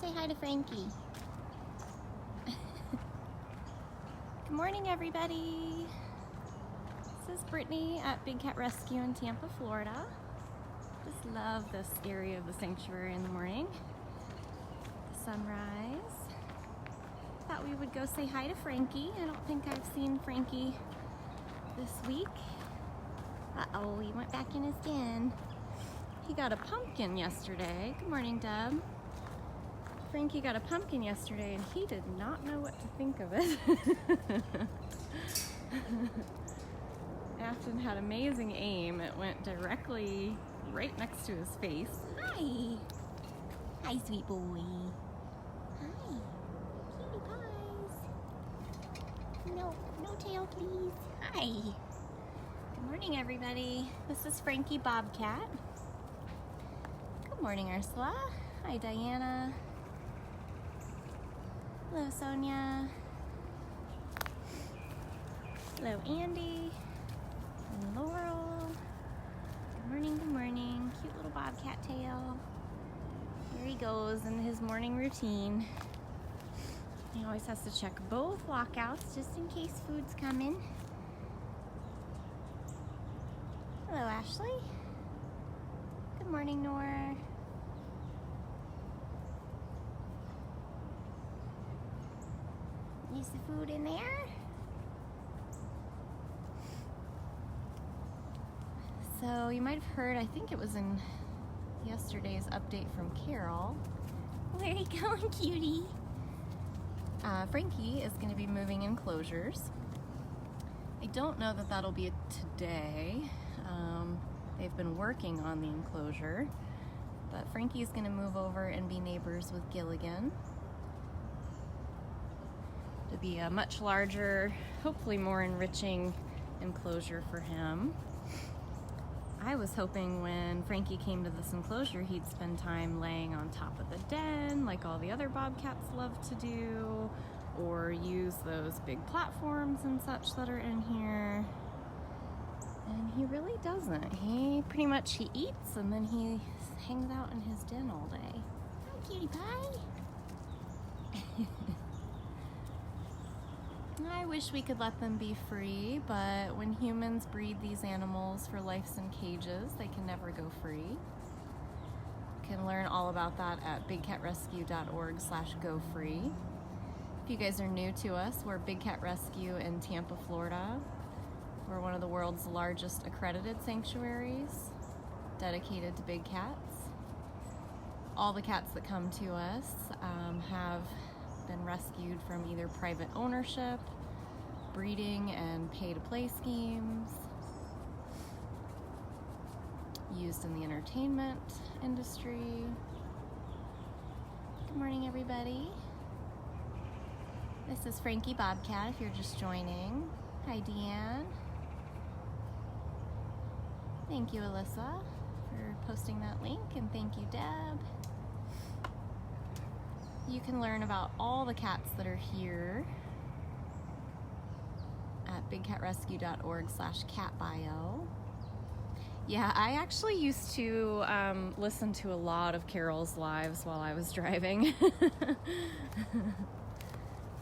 Say hi to Frankie. Good morning, everybody. This is Brittany at Big Cat Rescue in Tampa, Florida. Just love this area of the sanctuary in the morning. The sunrise. Thought we would go say hi to Frankie. I don't think I've seen Frankie this week. Uh-oh, he went back in his den. He got a pumpkin yesterday. Good morning, Deb. Frankie got a pumpkin yesterday and he did not know what to think of it. Afton had amazing aim. It went directly right next to his face. Hi. Hi, sweet boy. Hi. Cutie pies. No tail, please. Hi. Good morning, everybody. This is Frankie Bobcat. Good morning, Ursula. Hi, Diana. Hello, Sonia. Hello, Andy. And Laurel. Good morning, good morning. Cute little bobcat tail. Here he goes in his morning routine. He always has to check both lockouts just in case food's coming. Hello, Ashley. Good morning, Nora. Is the food in there? So you might have heard, I think it was in yesterday's update from Carol. Where are you going, cutie? Frankie is going to be moving enclosures. I don't know that that'll be today. They've been working on the enclosure, but Frankie's going to move over and be neighbors with Gilligan. To be a much larger, hopefully more enriching enclosure for him. I was hoping when Frankie came to this enclosure, he'd spend time laying on top of the den, like all the other bobcats love to do, or use those big platforms and such that are in here. And he really doesn't. He eats and then he hangs out in his den all day. Hi, cutie pie. I wish we could let them be free, but when humans breed these animals for lives in cages, they can never go free. You can learn all about that at bigcatrescue.org/gofree. If you guys are new to us, we're Big Cat Rescue in Tampa, Florida. We're one of the world's largest accredited sanctuaries dedicated to big cats. All the cats that come to us have been rescued from either private ownership, breeding and pay-to-play schemes, used in the entertainment industry. Good morning, everybody. This is Frankie Bobcat, if you're just joining. Hi, Deanne. Thank you, Alyssa, for posting that link, and thank you, Deb. You can learn about all the cats that are here at bigcatrescue.org/catbio. Yeah, I actually used to listen to a lot of Carol's lives while I was driving.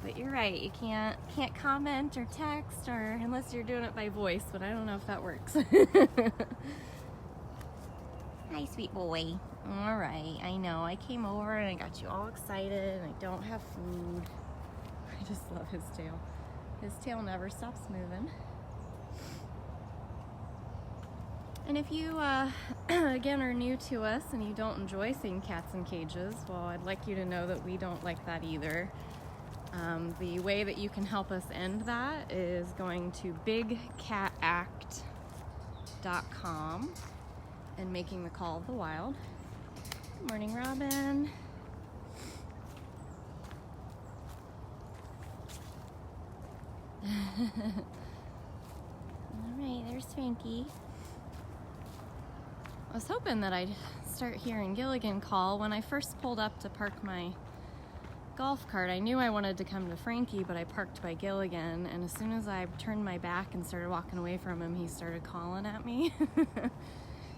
But you're right, you can't comment or text or unless you're doing it by voice, but I don't know if that works. Hi, sweet boy. All right, I know. I came over and I got you all excited and I don't have food. I just love his tail. His tail never stops moving. And if you, again, are new to us and you don't enjoy seeing cats in cages, well, I'd like you to know that we don't like that either. The way that you can help us end that is going to bigcatact.com and making the call of the wild. Good morning, Robin. All right, there's Frankie. I was hoping that I'd start hearing Gilligan call. When I first pulled up to park my golf cart, I knew I wanted to come to Frankie, but I parked by Gilligan, and as soon as I turned my back and started walking away from him, he started calling at me.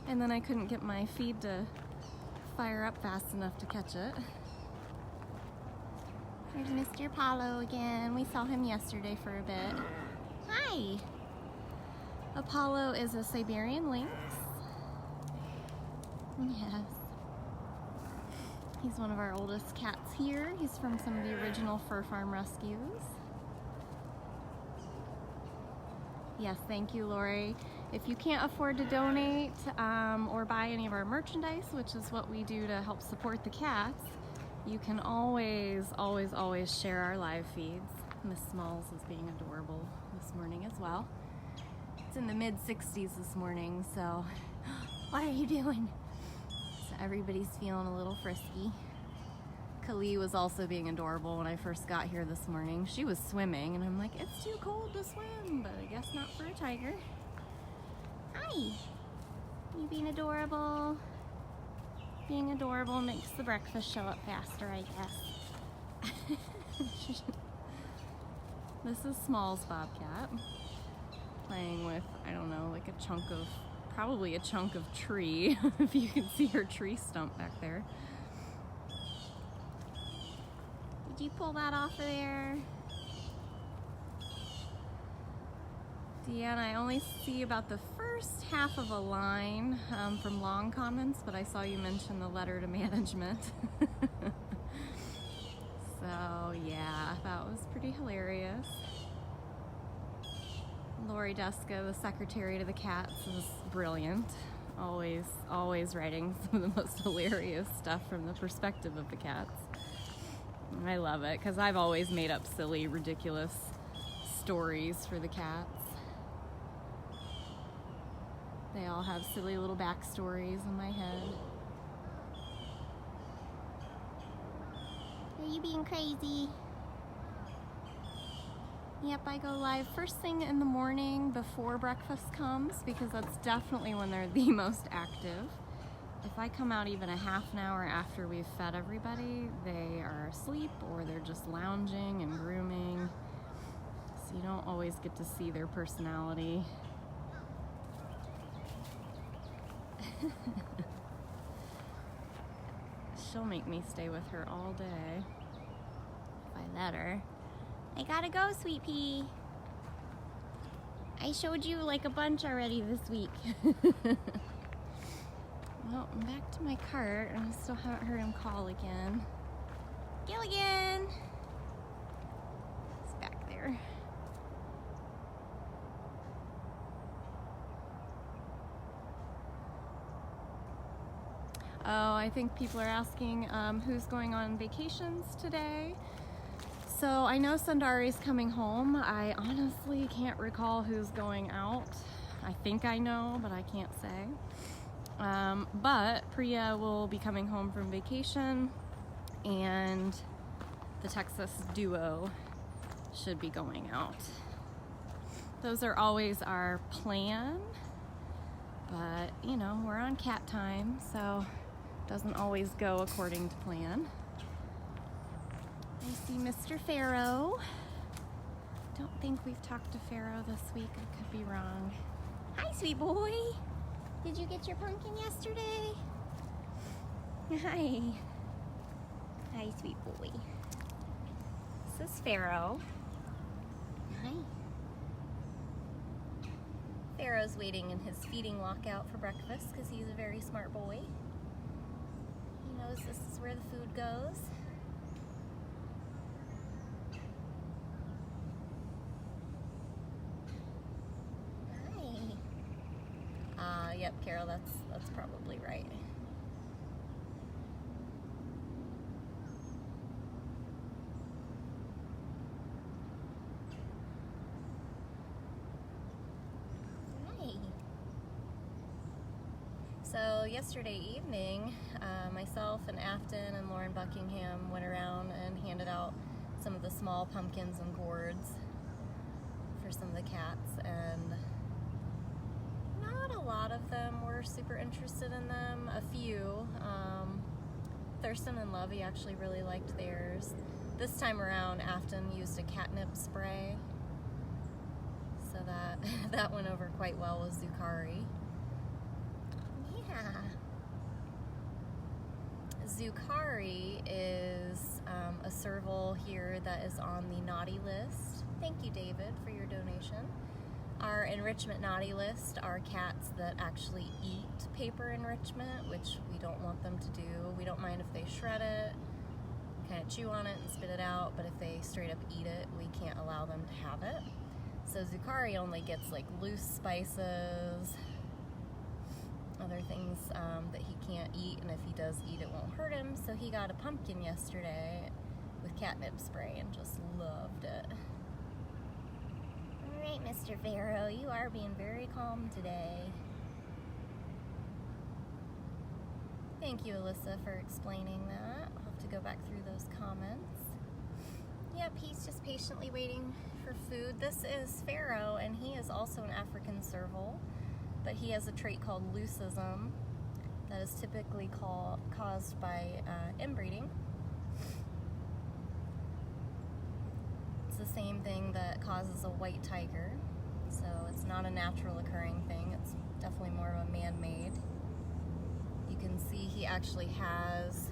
And then I couldn't get my feed to fire up fast enough to catch it. There's Mr. Apollo again. We saw him yesterday for a bit. Hi! Apollo is a Siberian lynx. Yes. He's one of our oldest cats here. He's from some of the original Fur Farm rescues. Yes, thank you, Lori. If you can't afford to donate or buy any of our merchandise, which is what we do to help support the cats, you can always share our live feeds. Miss Smalls is being adorable this morning as well. It's in the mid-60s this morning, so what are you doing? So everybody's feeling a little frisky. Kali was also being adorable when I first got here this morning. She was swimming, and I'm like, it's too cold to swim, but I guess not for a tiger. Hi! You being adorable? Being adorable makes the breakfast show up faster, I guess. This is Small's bobcat. Playing with, I don't know, like a chunk of, probably a chunk of tree, if you can see her tree stump back there. Did you pull that off of there? Deanna, I only see about the first half of a line from long comments, but I saw you mention the letter to management. So yeah, that was pretty hilarious. Lori Deska, the secretary to the cats, is brilliant. Always writing some of the most hilarious stuff from the perspective of the cats. I love it, because I've always made up silly, ridiculous stories for the cats. They all have silly little backstories in my head. Are you being crazy? Yep, I go live first thing in the morning before breakfast comes, because that's definitely when they're the most active. If I come out even a half an hour after we've fed everybody, they are asleep or they're just lounging and grooming. So you don't always get to see their personality. She'll make me stay with her all day if I let her. I gotta go, sweet pea. I showed you like a bunch already this week. Well, I'm back to my cart, and I still haven't heard him call again. Gilligan! He's back there. Oh, I think people are asking who's going on vacations today. So I know Sundari's coming home. I honestly can't recall who's going out. I think I know, but I can't say. But Priya will be coming home from vacation, and the Texas duo should be going out. Those are always our plan, but you know, we're on cat time, so it doesn't always go according to plan. I see Mr. Pharaoh. Don't think we've talked to Pharaoh this week. I could be wrong. Hi, sweet boy. Did you get your pumpkin yesterday? Hi. Hi, sweet boy. This is Pharaoh. Hi. Pharaoh's waiting in his feeding lockout for breakfast because he's a very smart boy. He knows this is where the food goes. Yep, Carol, that's probably right. Hi. So yesterday evening, myself and Afton and Lauren Buckingham went around and handed out some of the small pumpkins and gourds for some of the cats, and a lot of them were super interested in them. A few. Thurston and Lovey actually really liked theirs. This time around, Afton used a catnip spray, so that went over quite well with Zukari. Yeah. Zukari is a serval here that is on the naughty list. Thank you, David, for your donation. Our enrichment naughty list are cats that actually eat paper enrichment, which we don't want them to do. We don't mind if they shred it, kind of chew on it and spit it out, but if they straight up eat it, we can't allow them to have it. So Zukari only gets like loose spices, other things that he can't eat, and if he does eat, it won't hurt him. So he got a pumpkin yesterday with catnip spray and just loved it. All right, Mr. Pharaoh, you are being very calm today. Thank you, Alyssa, for explaining that. I'll have to go back through those comments. Yep, he's just patiently waiting for food. This is Pharaoh, and he is also an African serval, but he has a trait called leucism that is typically caused by inbreeding. It's the same thing that causes a white tiger, so it's not a natural occurring thing. It's definitely more of a man-made. You can see he actually has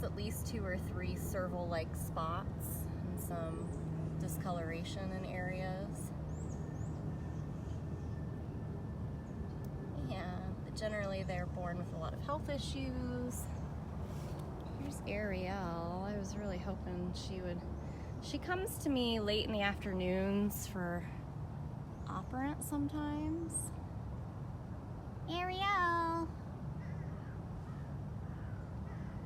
at least 2 or 3 serval-like spots and some discoloration in areas. Yeah, but generally they're born with a lot of health issues. Here's Ariel. I was really hoping she comes to me late in the afternoons for operant sometimes. Ariel!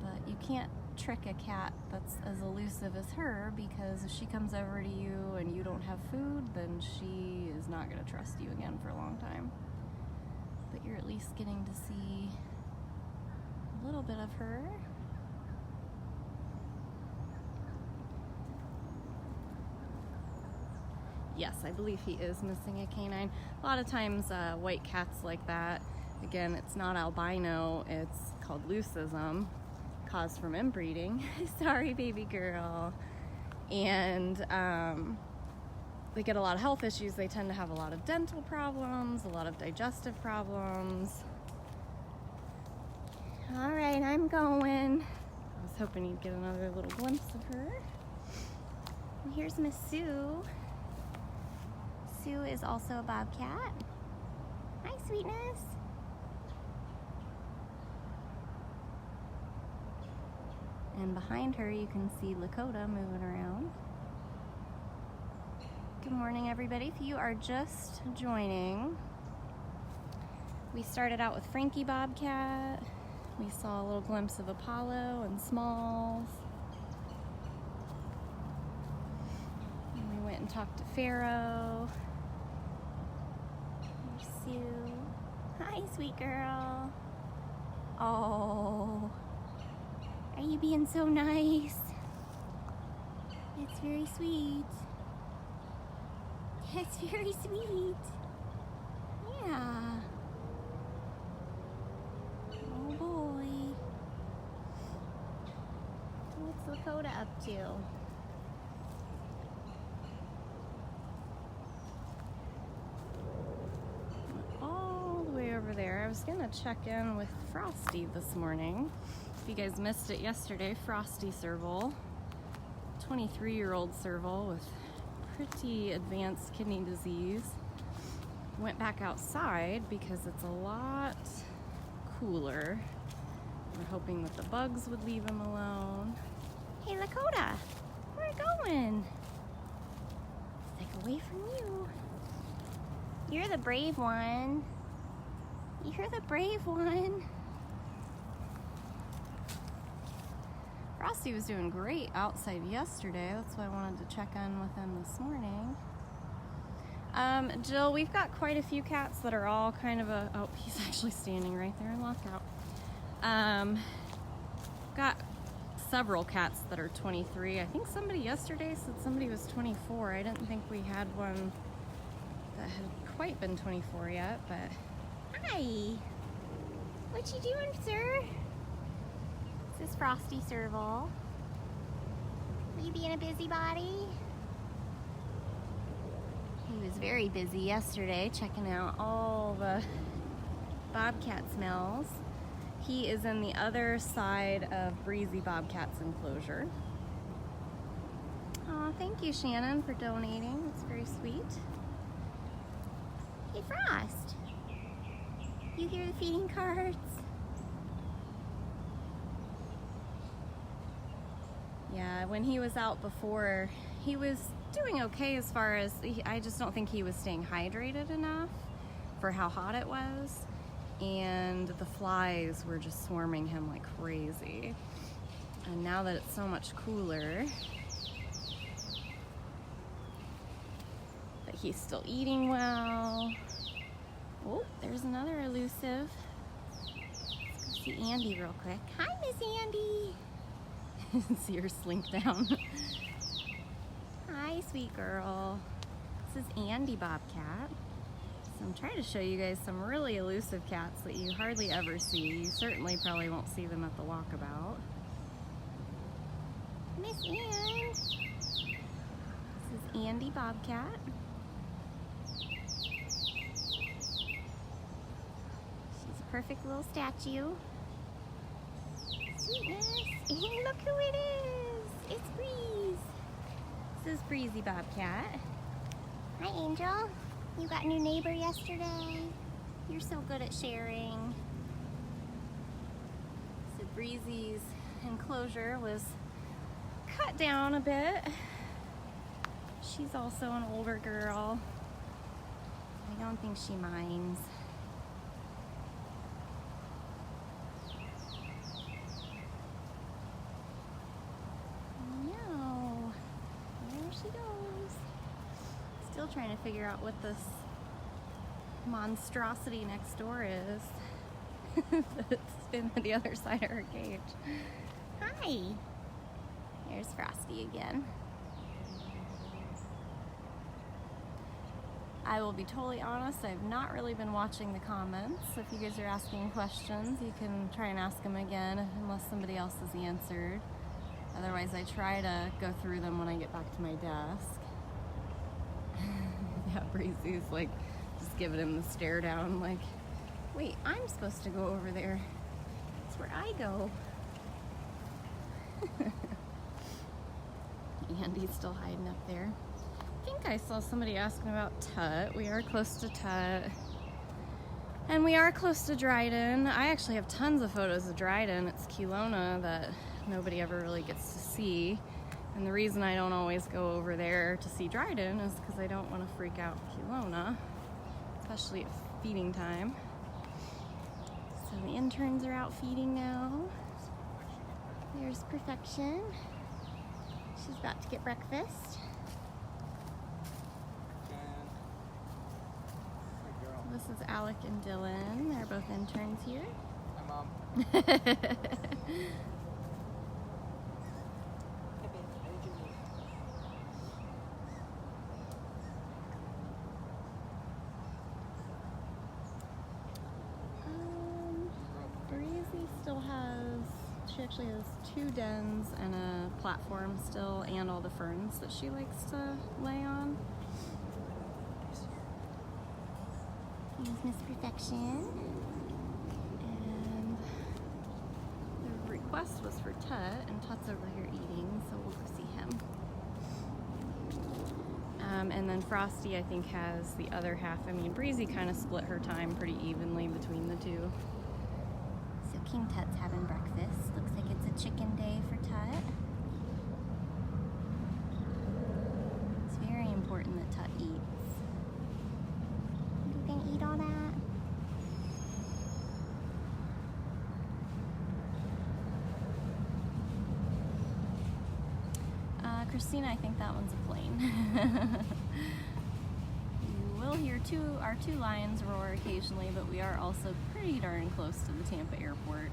But you can't trick a cat that's as elusive as her, because if she comes over to you and you don't have food, then she is not going to trust you again for a long time. But you're at least getting to see a little bit of her. Yes, I believe he is missing a canine. A lot of times white cats like that, again, it's not albino, it's called leucism, caused from inbreeding. Sorry, baby girl. And they get a lot of health issues. They tend to have a lot of dental problems, a lot of digestive problems. All right, I'm going. I was hoping you'd get another little glimpse of her. And here's Miss Sue. Sue is also a bobcat. Hi, sweetness. And behind her, you can see Lakota moving around. Good morning, everybody. If you are just joining, we started out with Frankie Bobcat. We saw a little glimpse of Apollo and Smalls. And we went and talked to Pharaoh. Here's Sue. Hi, sweet girl. Oh. Are you being so nice? It's very sweet. It's very sweet. Yeah. Oh boy. What's Lakota up to? All the way over there. I was gonna check in with Frosty this morning. If you guys missed it yesterday, Frosty serval, 23-year-old serval with pretty advanced kidney disease, went back outside because it's a lot cooler. We're hoping that the bugs would leave him alone. Hey, Lakota, where are you going? Like away from you. You're the brave one. You're the brave one. Frosty was doing great outside yesterday. That's why I wanted to check in with him this morning. Jill, we've got quite a few cats that are all kind of oh, he's actually standing right there in lockout. Got several cats that are 23. I think somebody yesterday said somebody was 24. I didn't think we had one that had quite been 24 yet, but... Hi! What you doing, sir? This is Frosty serval. You being a busybody? He was very busy yesterday checking out all the bobcat smells. He is in the other side of Breezy Bobcat's enclosure. Aw, thank you, Shannon, for donating. That's very sweet. Hey, Frost. You hear the feeding cards? Yeah, when he was out before, he was doing okay as far as, I just don't think he was staying hydrated enough for how hot it was. And the flies were just swarming him like crazy. And now that it's so much cooler, but he's still eating well. Oh, there's another elusive. Let's go see Andy real quick. Hi, Miss Andy. See her slink down. Hi, sweet girl. This is Andy Bobcat. So I'm trying to show you guys some really elusive cats that you hardly ever see. You certainly probably won't see them at the walkabout. Miss Ann. This is Andy Bobcat. She's a perfect little statue. Sweetness. And look who it is. It's Breeze. This is Breezy Bobcat. Hi, Angel. You got a new neighbor yesterday. You're so good at sharing. So Breezy's enclosure was cut down a bit. She's also an older girl. I don't think she minds. No. There she goes. Still trying to figure out what this monstrosity next door is. That's been on the other side of her cage. Hi! There's Frosty again. I will be totally honest, I've not really been watching the comments. So if you guys are asking questions, you can try and ask them again unless somebody else has answered. Otherwise, I try to go through them when I get back to my desk. Yeah, Breezy's like just giving him the stare down like, wait, I'm supposed to go over there. That's where I go. Andy's still hiding up there. I think I saw somebody asking about Tut. We are close to Tut. And we are close to Dryden. I actually have tons of photos of Dryden. It's Kelowna that nobody ever really gets to see. And the reason I don't always go over there to see Dryden is because I don't want to freak out Kelowna, especially at feeding time. So the interns are out feeding now. There's Perfection. She's about to get breakfast. So this is Alec and Dylan. They're both interns here. Hi, Mom. Breezy still has, she actually has 2 dens and a platform still, and all the ferns that she likes to lay on. Here's Miss Perfection. And the request was for Tut, and Tut's over here eating, so we'll go see him. And then Frosty, I think, has the other half. I mean, Breezy kind of split her time pretty evenly between the two. So King Tut's having breakfast. Looks like it's a chicken day for Tut. It's very important that Tut eats. You gonna eat all that? Christina, I think that one's a plane. You will hear our two lions roar occasionally, but we are also pretty darn close to the Tampa airport.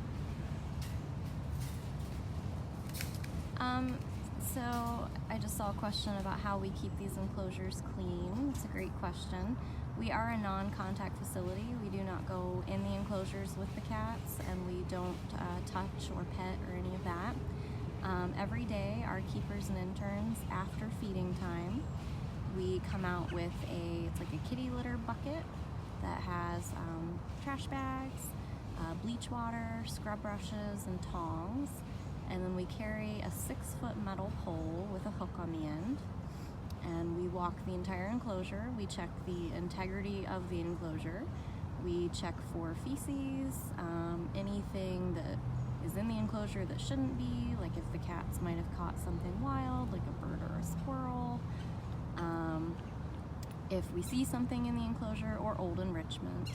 So I just saw a question about how we keep these enclosures clean. It's a great question. We are a non-contact facility. We do not go in the enclosures with the cats, and we don't touch or pet or any of that. Every day, our keepers and interns, after feeding time, we come out with it's like a kitty litter bucket that has trash bags, bleach water, scrub brushes, and tongs. And then we carry a 6-foot metal pole with a hook on the end. And we walk the entire enclosure. We check the integrity of the enclosure. We check for feces, anything that is in the enclosure that shouldn't be, like if the cats might have caught something wild, like a bird or a squirrel. If we see something in the enclosure or old enrichment,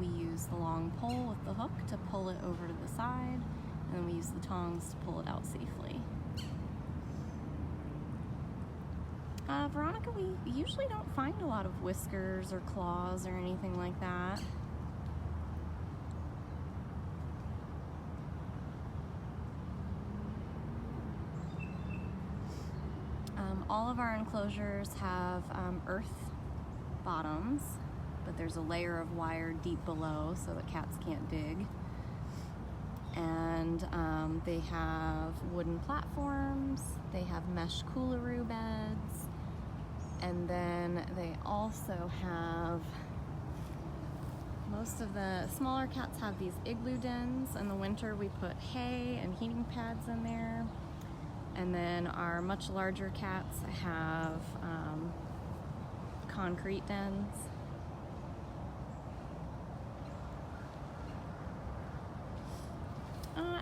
we use the long pole with the hook to pull it over to the side, and then we use the tongs to pull it out safely. Veronica, we usually don't find a lot of whiskers or claws or anything like that. All of our enclosures have earth bottoms, but there's a layer of wire deep below so that cats can't dig. And they have wooden platforms, they have mesh coolaroo beds, and then they also have, most of the smaller cats have these igloo dens. In the winter we put hay and heating pads in there. And then our much larger cats have concrete dens.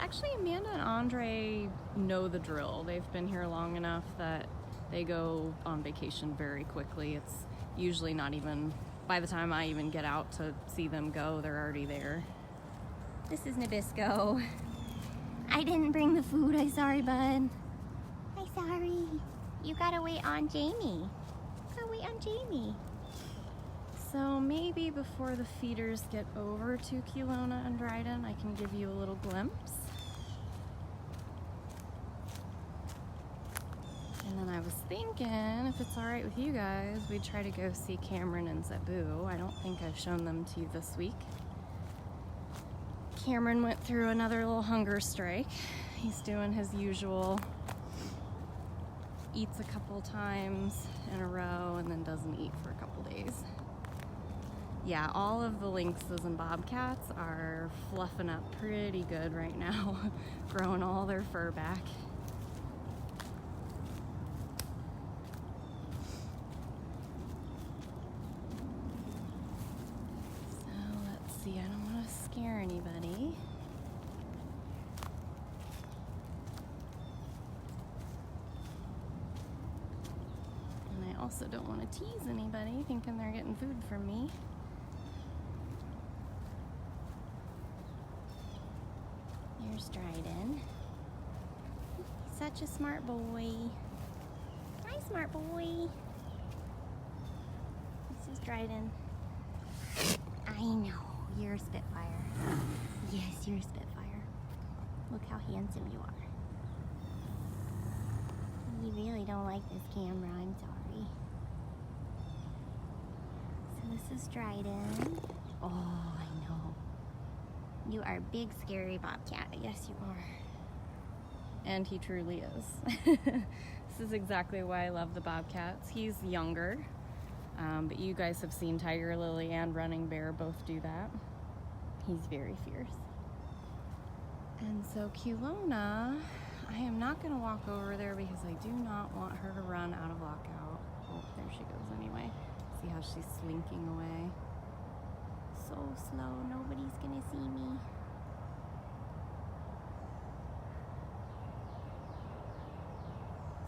Actually, Amanda and Andre know the drill. They've been here long enough that they go on vacation very quickly. It's usually not even, by the time I even get out to see them go, they're already there. This is Nabisco. I didn't bring the food. I'm sorry, bud. I'm sorry. You gotta wait on Jamie. Gotta wait on Jamie. So maybe before the feeders get over to Kelowna and Dryden, I can give you a little glimpse. And then I was thinking, if it's all right with you guys, we'd try to go see Cameron and Zebu. I don't think I've shown them to you this week. Cameron went through another little hunger strike. He's doing his usual, eats a couple times in a row and then doesn't eat for a couple days. Yeah, all of the lynxes and bobcats are fluffing up pretty good right now, growing all their fur back. So let's see, I don't want to scare anybody. And I also don't want to tease anybody thinking they're getting food from me. Here's Dryden. He's such a smart boy. Hi, smart boy. This is Dryden. I know, you're a Spitfire. Yes, you're a Spitfire. Look how handsome you are. You really don't like this camera, I'm sorry. So this is Dryden. Oh, I know. You are a big, scary bobcat. Yes, you are. And he truly is. This is exactly why I love the bobcats. He's younger, but you guys have seen Tiger Lily and Running Bear both do that. He's very fierce. And so Kelowna, I am not going to walk over there because I do not want her to run out of lockout. Oh, there she goes anyway. See how she's slinking away. So slow, nobody's gonna see me.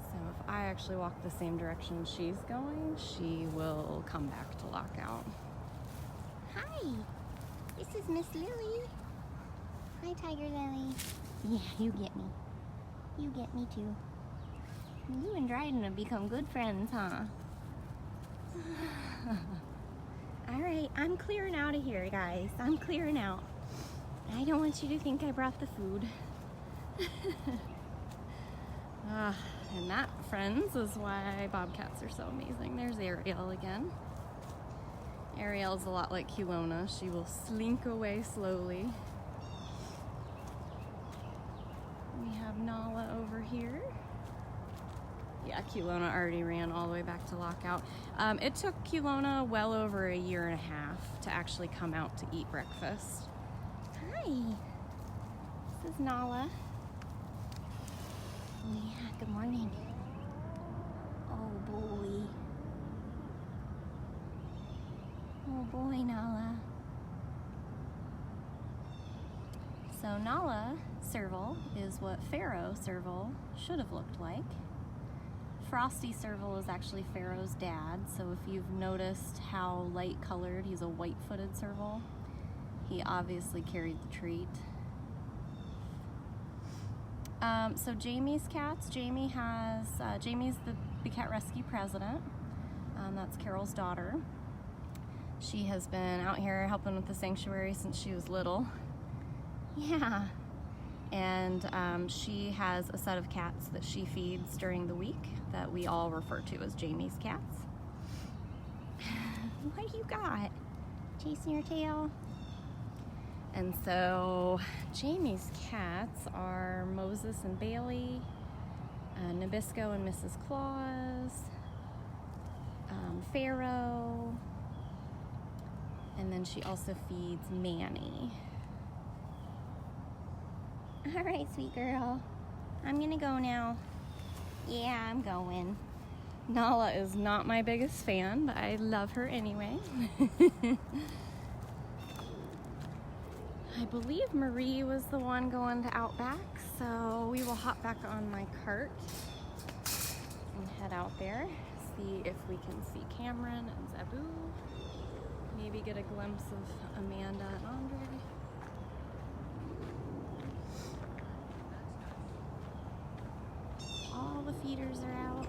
So if I actually walk the same direction she's going, she will come back to lockout. Hi, this is Miss Lily. Hi, Tiger Lily. Yeah, you get me. You get me too. You and Dryden have become good friends, huh? Alright, I'm clearing out of here, guys. I'm clearing out. I don't want you to think I brought the food. And that, friends, is why bobcats are so amazing. There's Ariel again. Ariel's a lot like Kelowna. She will slink away slowly. We have Nala over here. Yeah, Kelowna already ran all the way back to lockout. It took Kelowna well over a year and a half to actually come out to eat breakfast. Hi. This is Nala. Oh yeah, good morning. Oh boy. Oh boy, Nala. So Nala Serval is what Pharaoh Serval should have looked like. Frosty Serval is actually Pharaoh's dad, so if you've noticed how light colored, he's a white-footed serval. He obviously carried the treat. So Jamie's cats, Jamie's the Big Cat Rescue president. That's Carol's daughter. She has been out here helping with the sanctuary since she was little. Yeah. And she has a set of cats that she feeds during the week that we all refer to as Jamie's cats. What do you got? Chasing your tail? And so Jamie's cats are Moses and Bailey, Nabisco and Mrs. Claus, Pharaoh, and then she also feeds Manny. All right, sweet girl. I'm gonna go now. Yeah, I'm going. Nala is not my biggest fan, but I love her anyway. I believe Marie was the one going to Outback, so we will hop back on my cart and head out there, see if we can see Cameron and Zabu, maybe get a glimpse of Amanda and Andre. All the feeders are out.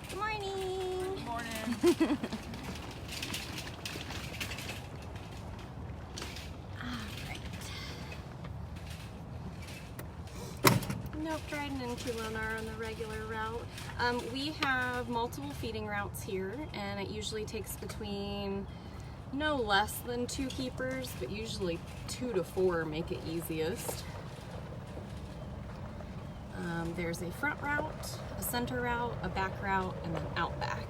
Good morning. Good morning. Nope, riding into Lunar on the regular route. We have multiple feeding routes here, and it usually takes between no less than 2 keepers, but usually 2 to 4 make it easiest. There's a front route, a center route, a back route, and then Outback.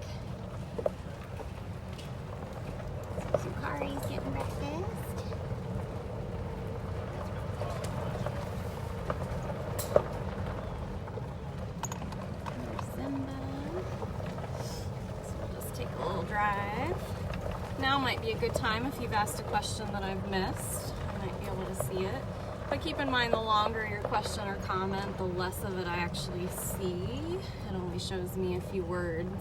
Zukari's getting breakfast. A little drive. Now might be a good time if you've asked a question that I've missed. I might be able to see it. But keep in mind, the longer your question or comment, the less of it I actually see. It only shows me a few words.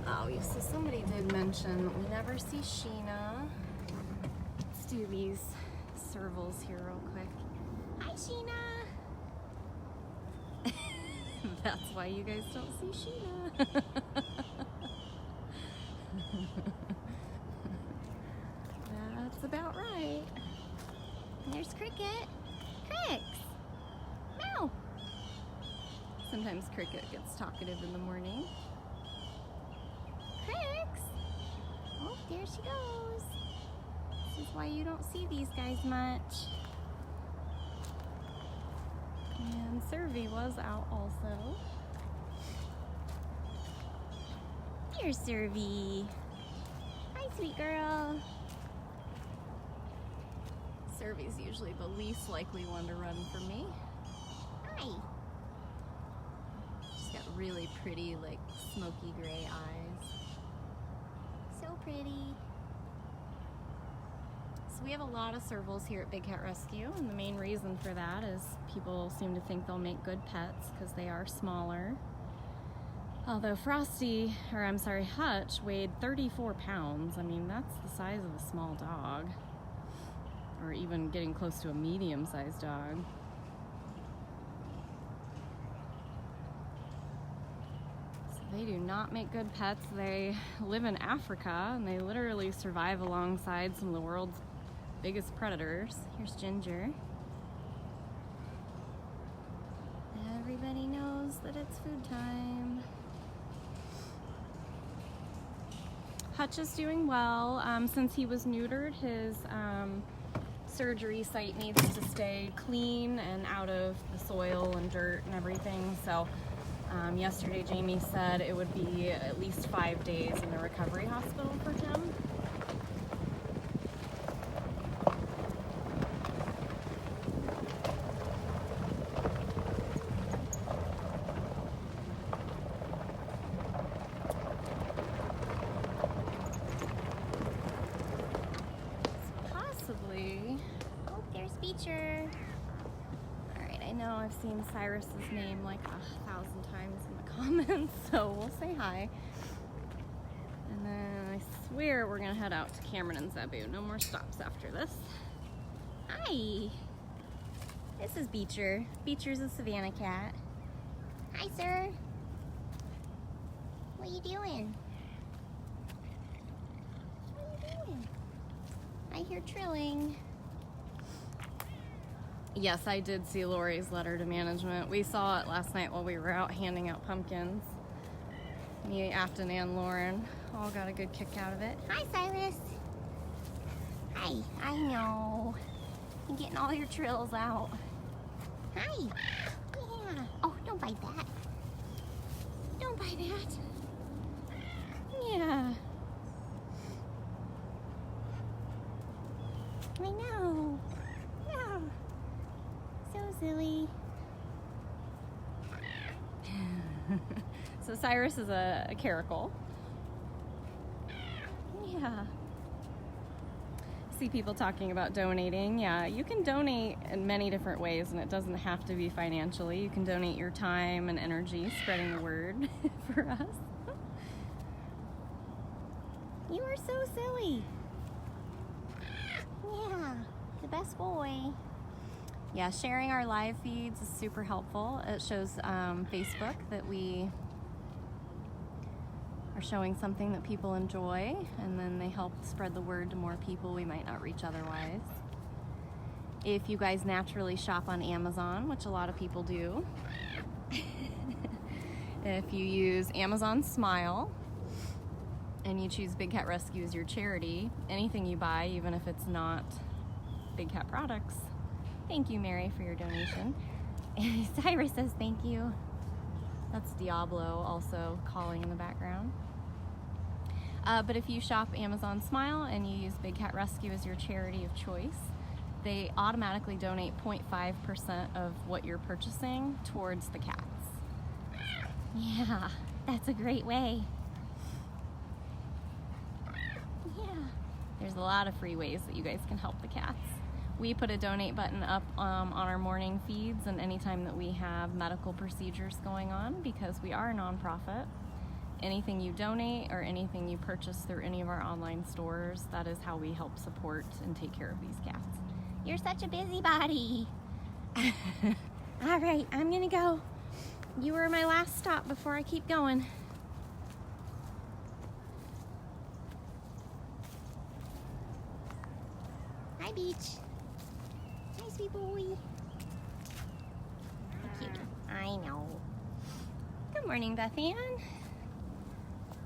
Oh, so somebody did mention that we never see Sheena. Let's do these servals here real quick. Hi, Sheena! That's why you guys don't see Sheena. That's about right. There's Cricket. Cricks! Meow! Sometimes Cricket gets talkative in the morning. Cricks! Oh, there she goes. This is why you don't see these guys much. And Servy was out also. Here's Servy. Hi, sweet girl. Servy's usually the least likely one to run from me. Hi. She's got really pretty, like, smoky gray eyes. So pretty. So we have a lot of servals here at Big Cat Rescue, and the main reason for that is people seem to think they'll make good pets because they are smaller. Although Hutch weighed 34 pounds. I mean, that's the size of a small dog, or even getting close to a medium-sized dog. So they do not make good pets. They live in Africa, and they literally survive alongside some of the world's biggest predators. Here's Ginger. Everybody knows that it's food time. Hutch is doing well. Since he was neutered, his surgery site needs to stay clean and out of the soil and dirt and everything. So yesterday Jamie said it would be at least 5 days in the recovery hospital for him. Oh, there's Beecher. Alright, I know I've seen Cyrus's name like 1,000 times in the comments, so we'll say hi. And then I swear we're gonna head out to Cameron and Zebu. No more stops after this. Hi! This is Beecher. Beecher's a Savannah cat. Hi, sir. What are you doing? I hear trilling. Yes, I did see Lori's letter to management. We saw it last night while we were out handing out pumpkins. Me, Afton, and Lauren all got a good kick out of it. Hi, Cyrus. Hi. I know. You're getting all your trills out. Hi. Yeah. Oh, don't bite that. Don't bite that. Yeah. I know. Yeah. So silly. So Cyrus is a caracal. Yeah. See people talking about donating. Yeah, you can donate in many different ways, and it doesn't have to be financially. You can donate your time and energy spreading the word for us. You are so silly. Yeah, the best boy. Yeah, sharing our live feeds is super helpful. It shows Facebook that we are showing something that people enjoy, and then they help spread the word to more people we might not reach otherwise. If you guys naturally shop on Amazon, which a lot of people do, if you use Amazon Smile and you choose Big Cat Rescue as your charity, anything you buy, even if it's not Big Cat products. Thank you, Mary, for your donation. Cyrus says thank you. That's Diablo also calling in the background. But if you shop Amazon Smile and you use Big Cat Rescue as your charity of choice, they automatically donate 0.5% of what you're purchasing towards the cats. Yeah, that's a great way. There's a lot of free ways that you guys can help the cats. We put a donate button up on our morning feeds and anytime that we have medical procedures going on, because we are a nonprofit. Anything you donate or anything you purchase through any of our online stores, that is how we help support and take care of these cats. You're such a busybody. All right, I'm gonna go. You were my last stop before I keep going. Hi, Beach. Hi, sweet boy. Cute. I know. Good morning, Beth Ann.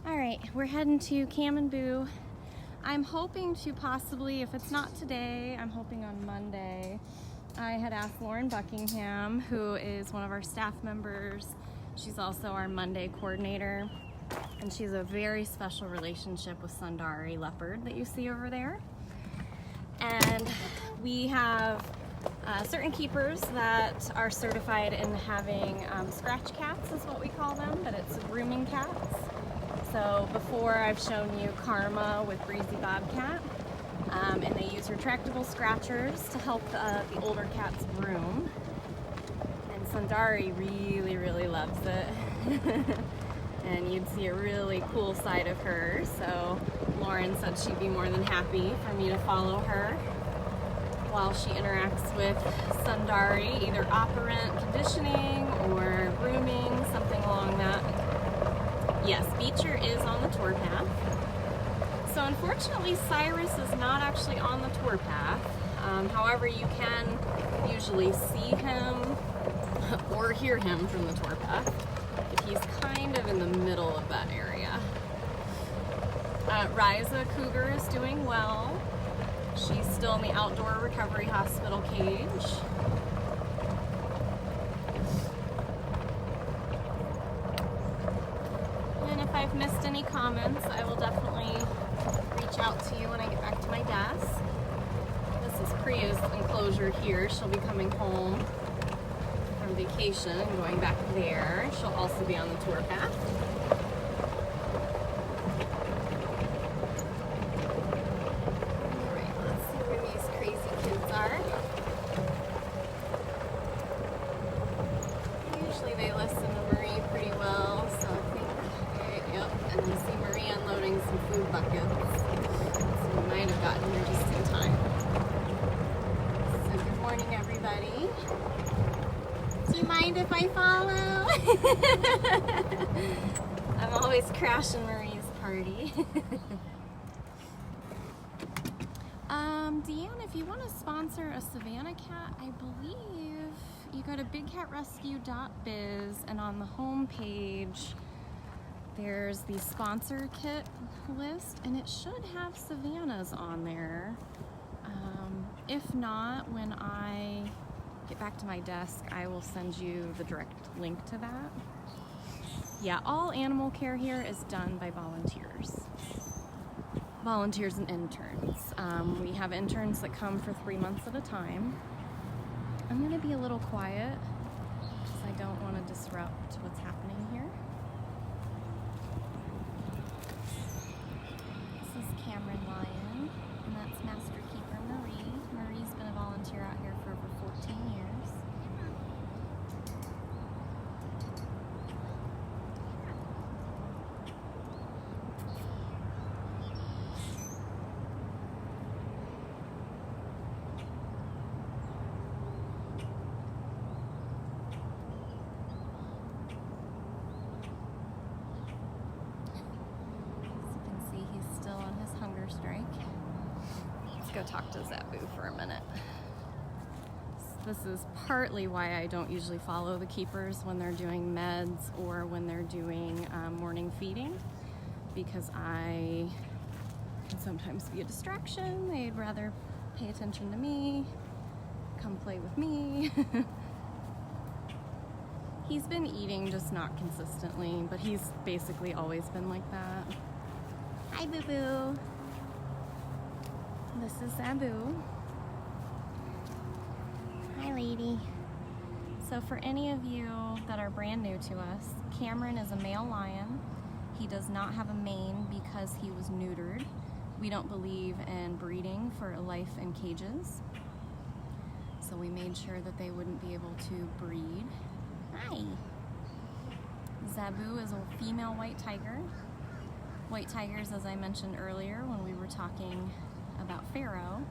All right, we're heading to Cam and Boo. I'm hoping to possibly, if it's not today, I'm hoping on Monday. I had asked Lauren Buckingham, who is one of our staff members. She's also our Monday coordinator, and she's a very special relationship with Sundari Leopard that you see over there. And we have certain keepers that are certified in having scratch cats is what we call them, but it's grooming cats. So before I've shown you Karma with Breezy Bobcat, and they use retractable scratchers to help the older cats groom. And Sundari really, really loves it. And you'd see a really cool side of her. So Lauren said she'd be more than happy for me to follow her while she interacts with Sundari, either operant conditioning or grooming, something along that. Yes, Beecher is on the tour path. So unfortunately, Cyrus is not actually on the tour path. However, you can usually see him or hear him from the tour path if he's kind of in the middle of that area. Riza Cougar is doing well. She's still still in the outdoor recovery hospital cage. And if I've missed any comments, I will definitely reach out to you when I get back to my desk. This is Priya's enclosure here. She'll be coming home from vacation and going back there. She'll also be on the tour path. Alright, let's see where these crazy kids are. Usually they listen to Marie pretty well, so I think, okay, yep, and you see Marie unloading some food buckets. So we might have gotten here just in time. So good morning, everybody. Do you mind if I follow? I'm always crashing Marie's party. Deanne, if you want to sponsor a Savannah cat, I believe you go to bigcatrescue.biz, and on the home page there's the sponsor kit list, and it should have Savannah's on there. If not, when I get back to my desk, I will send you the direct link to that. Yeah, all animal care here is done by volunteers. Volunteers and interns. We have interns that come for 3 months at a time. I'm gonna be a little quiet because I don't want to disrupt what's happening here. This is Cameron Lyon, and that's Master Keeper Marie. Marie's been a volunteer out here for over 14 years. Strike. Let's go talk to Zabu for a minute. This is partly why I don't usually follow the keepers when they're doing meds or when they're doing morning feeding, because I can sometimes be a distraction. They'd rather pay attention to me, come play with me. He's been eating, just not consistently, but he's basically always been like that. Hi, Boo-Boo. This is Zabu. Hi, lady. So for any of you that are brand new to us, Cameron is a male lion. He does not have a mane because he was neutered. We don't believe in breeding for life in cages. So we made sure that they wouldn't be able to breed. Hi. Zabu is a female white tiger. White tigers, as I mentioned earlier when we were talking about Pharaoh,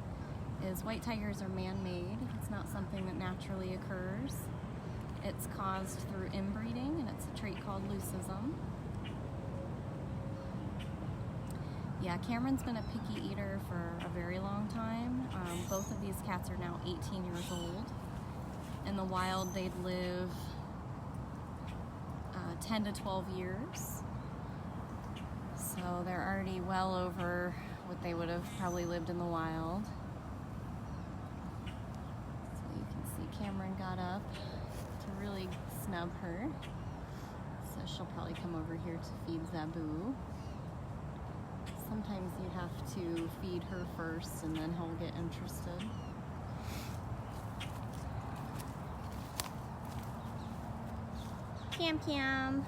is white tigers are man-made. It's not something that naturally occurs. It's caused through inbreeding, and it's a trait called leucism. Yeah, Cameron's been a picky eater for a very long time. Both of these cats are now 18 years old. In the wild, they'd live 10 to 12 years. So they're already well over what they would have probably lived in the wild. So you can see Cameron got up to really snub her. So she'll probably come over here to feed Zabu. Sometimes you have to feed her first and then he'll get interested. Cam.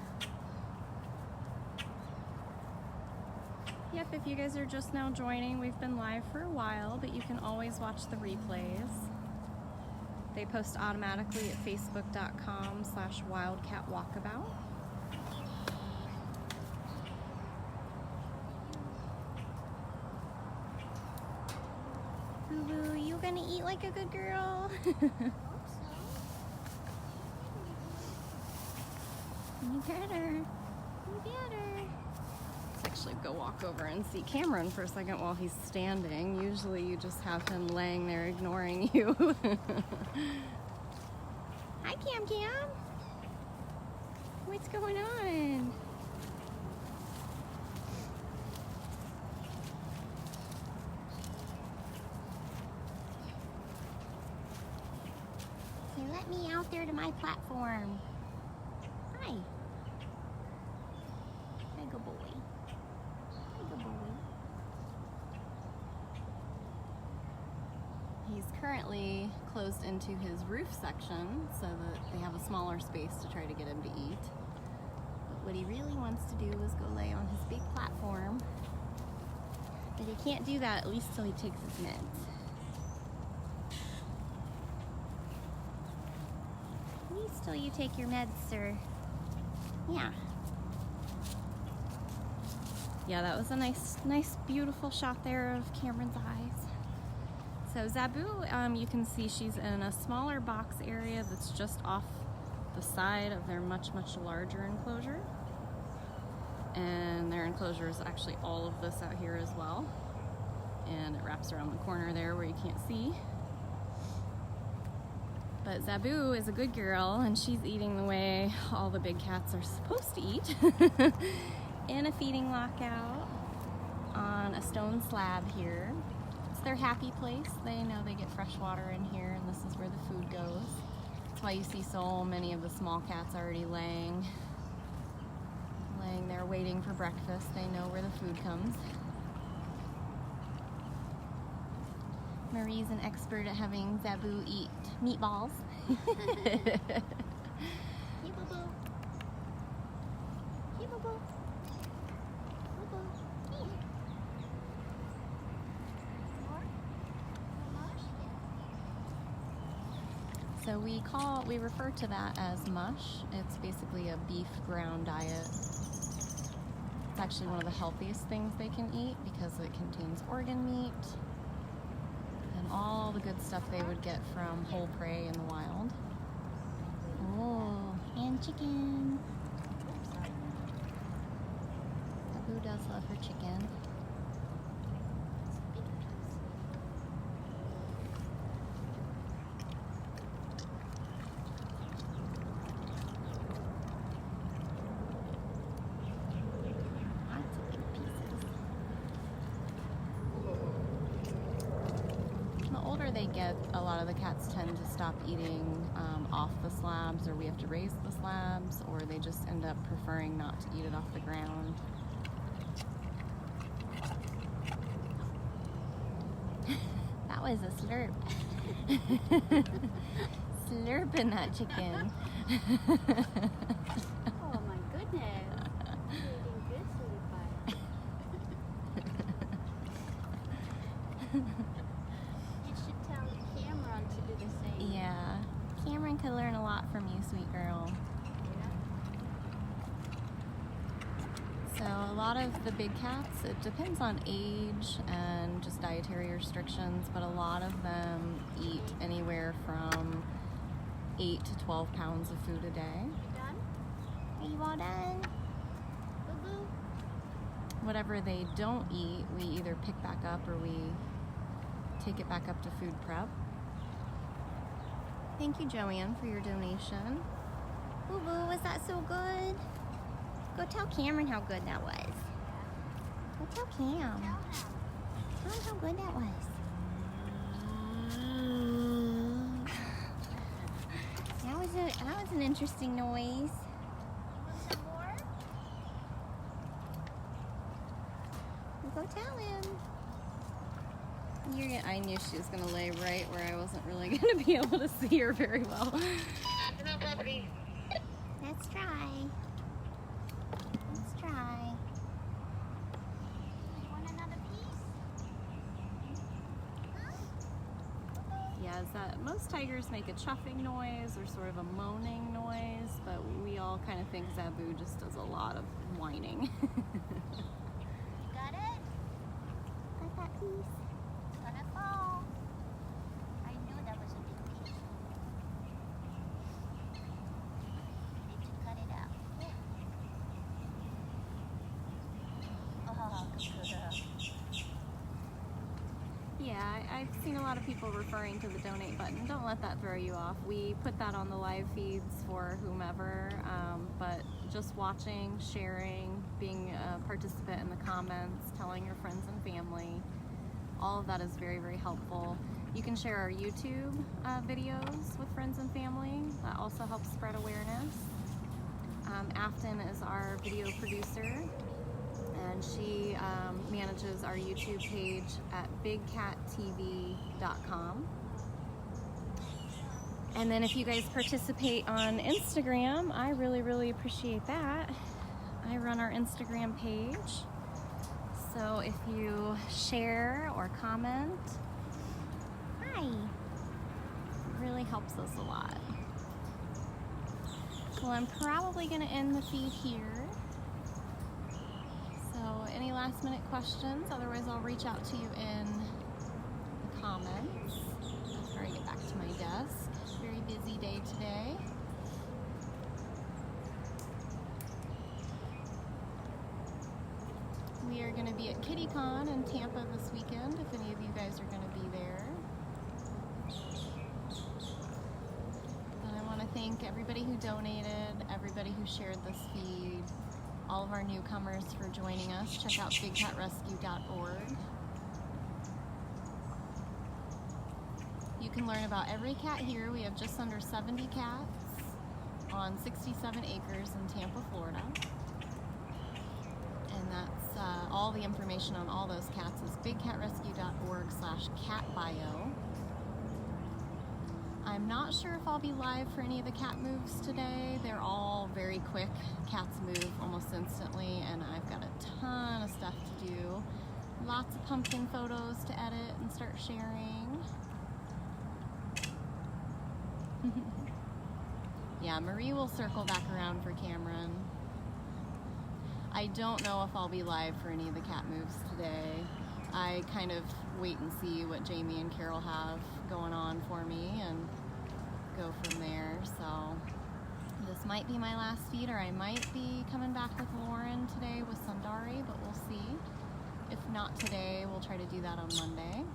Yep, if you guys are just now joining, we've been live for a while, but you can always watch the replays. They post automatically at facebook.com/wildcatwalkabout. Boo-boo, you gonna eat like a good girl? You better. You better. Let's actually go walk over and see Cameron for a second while he's standing. Usually you just have him laying there ignoring you. Hi, Cam. What's going on? Let me out there to my platform. Hi. Hi, good boy. Hi, good boy. He's currently closed into his roof section so that they have a smaller space to try to get him to eat. But what he really wants to do is go lay on his big platform. But he can't do that at least till he takes his meds. At least till you take your meds, sir. Yeah. Yeah, that was a nice, beautiful shot there of Cameron's eyes. So Zabu, you can see she's in a smaller box area that's just off the side of their much larger enclosure. And their enclosure is actually all of this out here as well. And it wraps around the corner there where you can't see. But Zabu is a good girl, and she's eating the way all the big cats are supposed to eat. In a feeding lockout on a stone slab here. It's their happy place. They know they get fresh water in here, and this is where the food goes. That's why you see so many of the small cats already laying there waiting for breakfast. They know where the food comes. Marie's an expert at having Zabu eat meatballs. Hey, boo-boo. Hey, boo-boo. Boo-boo. Hey. So we refer to that as mush. It's basically a beef ground diet. It's actually one of the healthiest things they can eat because it contains organ meat and all the good stuff they would get from whole prey in the wild. Oh, and chicken. Zabu does love her chicken. They get, a lot of the cats tend to stop eating off the slabs, or we have to raise the slabs, or they just end up preferring not to eat it off the ground. That was a slurp. Slurping that chicken. Oh my goodness. You're eating good, sweetie pie. Yeah, Cameron could learn a lot from you, sweet girl. So a lot of the big cats, it depends on age and just dietary restrictions, but a lot of them eat anywhere from 8 to 12 pounds of food a day. Done? Are you all done? Boo-boo. Whatever they don't eat, we either pick back up or we take it back up to food prep. Thank you, Joanne, for your donation. Boo boo, was that so good? Go tell Cameron how good that was. Go tell Cam. Tell him how good that was. That was an interesting noise. Want some more? Well, go tell him. I knew she was going to lay right where I wasn't really going to be able to see her very well. Let's try. Let's try. You want another piece? Yeah, is that most tigers make a chuffing noise or sort of a moaning noise, but we all kind of think Zabu just does a lot of whining. You got it? Got that piece? It's gonna fall. I knew that was a big piece. Need to cut it out. Oh, good girl. Yeah, I've seen a lot of people referring to the donate button. Don't let that throw you off. We put that on the live feeds for whomever, but just watching, sharing, being a participant in the comments, telling your friends and family, all of that is very, very helpful. You can share our YouTube videos with friends and family. That also helps spread awareness. Afton is our video producer, and she manages our YouTube page at bigcattv.com. And then if you guys participate on Instagram, I really appreciate that. I run our Instagram page. So if you share or comment, hi, it really helps us a lot. Well, I'm probably going to end the feed here. So any last minute questions? Otherwise, I'll reach out to you in the comments before I get back to my desk. Very busy day today. We are going to be at KittyCon in Tampa this weekend, if any of you guys are going to be there. Thank everybody who donated, everybody who shared this feed, all of our newcomers for joining us. Check out bigcatrescue.org. You can learn about every cat here. We have just under 70 cats on 67 acres in Tampa, Florida. And that's all the information on all those cats is bigcatrescue.org/catbio. I'm not sure if I'll be live for any of the cat moves today. They're all very quick. Cats move almost instantly, and I've got a ton of stuff to do. Lots of pumpkin photos to edit and start sharing. Yeah, Marie will circle back around for Cameron. I don't know if I'll be live for any of the cat moves today. I kind of wait and see what Jamie and Carol have going on for me and go from there. So this might be my last feed, or I might be coming back with Lauren today with Sundari, but we'll see. If not today, we'll try to do that on Monday.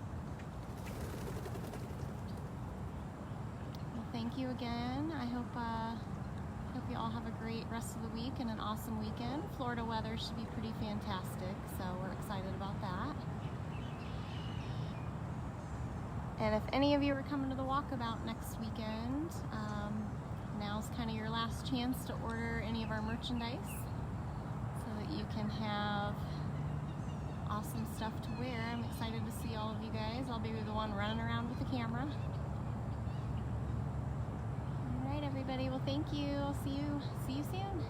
Well, thank you again. I hope you all have a great rest of the week and an awesome weekend. Florida weather should be pretty fantastic, so we're excited about that. And if any of you are coming to the walkabout next weekend, now's kind of your last chance to order any of our merchandise so that you can have awesome stuff to wear. I'm excited to see all of you guys. I'll be the one running around with the camera. All right, everybody. Well, thank you. I'll see you soon.